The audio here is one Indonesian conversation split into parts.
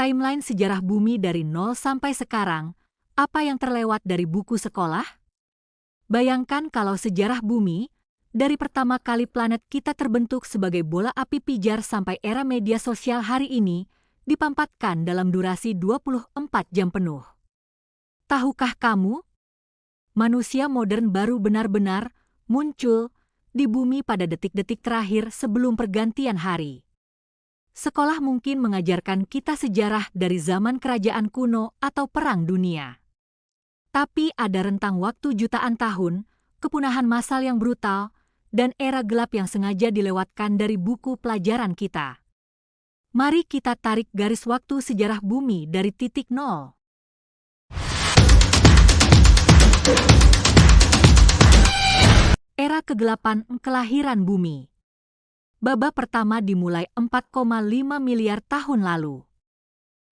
timeline sejarah bumi dari nol sampai sekarang, apa yang terlewat dari buku sekolah? Bayangkan kalau sejarah bumi, dari pertama kali planet kita terbentuk sebagai bola api pijar sampai era media sosial hari ini, dipampatkan dalam durasi 24 jam penuh. Tahukah kamu? Manusia modern baru benar-benar muncul di bumi pada detik-detik terakhir sebelum pergantian hari. Sekolah mungkin mengajarkan kita sejarah dari zaman kerajaan kuno atau perang dunia. Tapi ada rentang waktu jutaan tahun, kepunahan massal yang brutal, dan era gelap yang sengaja dilewatkan dari buku pelajaran kita. Mari kita tarik garis waktu sejarah bumi dari titik nol. Era kegelapan kelahiran bumi. Babak pertama dimulai 4,5 miliar tahun lalu.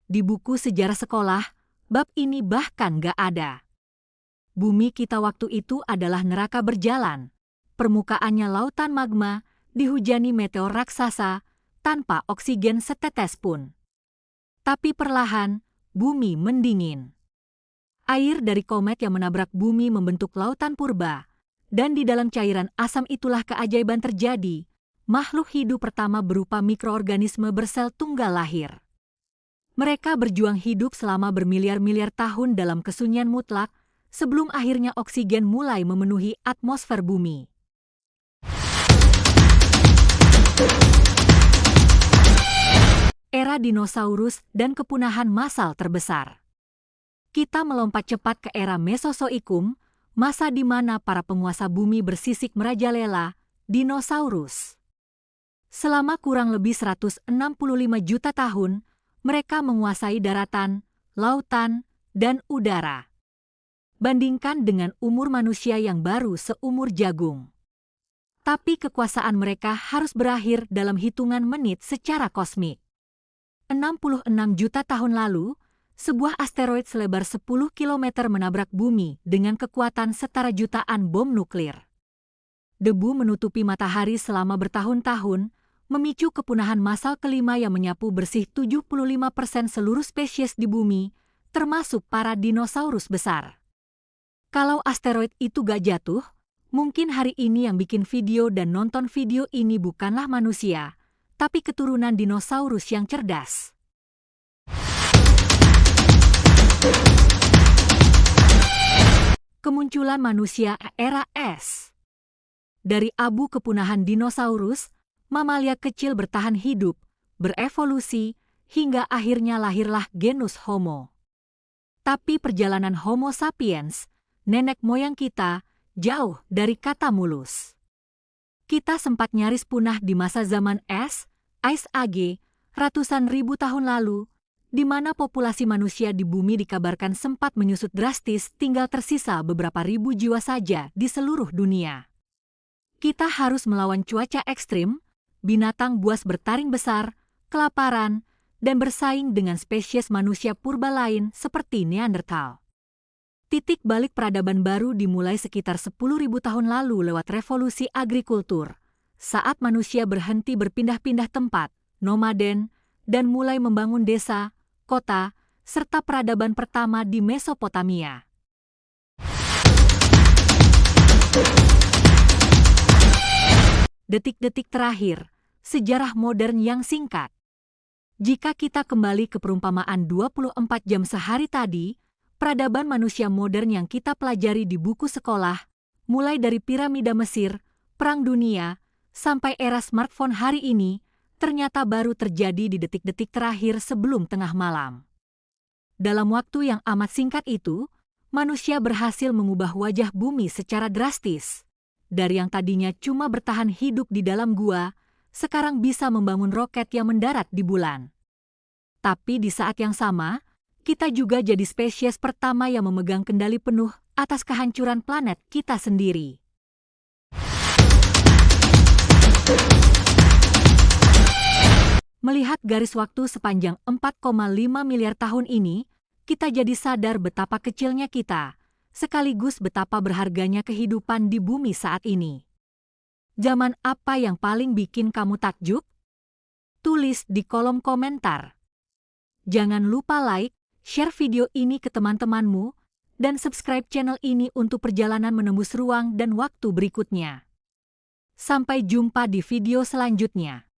Di buku sejarah sekolah, bab ini bahkan gak ada. Bumi kita waktu itu adalah neraka berjalan. Permukaannya lautan magma, dihujani meteor raksasa, tanpa oksigen setetes pun. Tapi perlahan, bumi mendingin. Air dari komet yang menabrak bumi membentuk lautan purba, dan di dalam cairan asam itulah keajaiban terjadi. Makhluk hidup pertama berupa mikroorganisme bersel tunggal lahir. Mereka berjuang hidup selama bermiliar-miliar tahun dalam kesunyian mutlak, sebelum akhirnya oksigen mulai memenuhi atmosfer bumi. Era dinosaurus dan kepunahan massal terbesar. Kita melompat cepat ke era Mesozoikum, masa di mana para penguasa bumi bersisik merajalela, dinosaurus. Selama kurang lebih 165 juta tahun, mereka menguasai daratan, lautan, dan udara. Bandingkan dengan umur manusia yang baru seumur jagung. Tapi kekuasaan mereka harus berakhir dalam hitungan menit secara kosmik. 66 juta tahun lalu, sebuah asteroid selebar 10 km menabrak bumi dengan kekuatan setara jutaan bom nuklir. Debu menutupi matahari selama bertahun-tahun, memicu kepunahan massal kelima yang menyapu bersih 75% seluruh spesies di bumi, termasuk para dinosaurus besar. Kalau asteroid itu gak jatuh, mungkin hari ini yang bikin video dan nonton video ini bukanlah manusia, tapi keturunan dinosaurus yang cerdas. Kemunculan manusia era es. Dari abu kepunahan dinosaurus, mamalia kecil bertahan hidup, berevolusi, hingga akhirnya lahirlah genus Homo. Tapi perjalanan Homo sapiens, nenek moyang kita, jauh dari kata mulus. Kita sempat nyaris punah di masa zaman es, Ice Age, ratusan ribu tahun lalu, di mana populasi manusia di bumi dikabarkan sempat menyusut drastis, tinggal tersisa beberapa ribu jiwa saja di seluruh dunia. Kita harus melawan cuaca ekstrim, binatang buas bertaring besar, kelaparan, dan bersaing dengan spesies manusia purba lain seperti Neanderthal. Titik balik peradaban baru dimulai sekitar 10.000 tahun lalu lewat revolusi agrikultur, saat manusia berhenti berpindah-pindah tempat, nomaden, dan mulai membangun desa, kota, serta peradaban pertama di Mesopotamia. Detik-detik terakhir, sejarah modern yang singkat. Jika kita kembali ke perumpamaan 24 jam sehari tadi, peradaban manusia modern yang kita pelajari di buku sekolah, mulai dari piramida Mesir, Perang Dunia, sampai era smartphone hari ini, ternyata baru terjadi di detik-detik terakhir sebelum tengah malam. Dalam waktu yang amat singkat itu, manusia berhasil mengubah wajah bumi secara drastis. Dari yang tadinya cuma bertahan hidup di dalam gua, sekarang bisa membangun roket yang mendarat di bulan. Tapi di saat yang sama, kita juga jadi spesies pertama yang memegang kendali penuh atas kehancuran planet kita sendiri. Melihat garis waktu sepanjang 4,5 miliar tahun ini, kita jadi sadar betapa kecilnya kita, sekaligus betapa berharganya kehidupan di bumi saat ini. Zaman apa yang paling bikin kamu takjub? Tulis di kolom komentar. Jangan lupa like, share video ini ke teman-temanmu, dan subscribe channel ini untuk perjalanan menembus ruang dan waktu berikutnya. Sampai jumpa di video selanjutnya.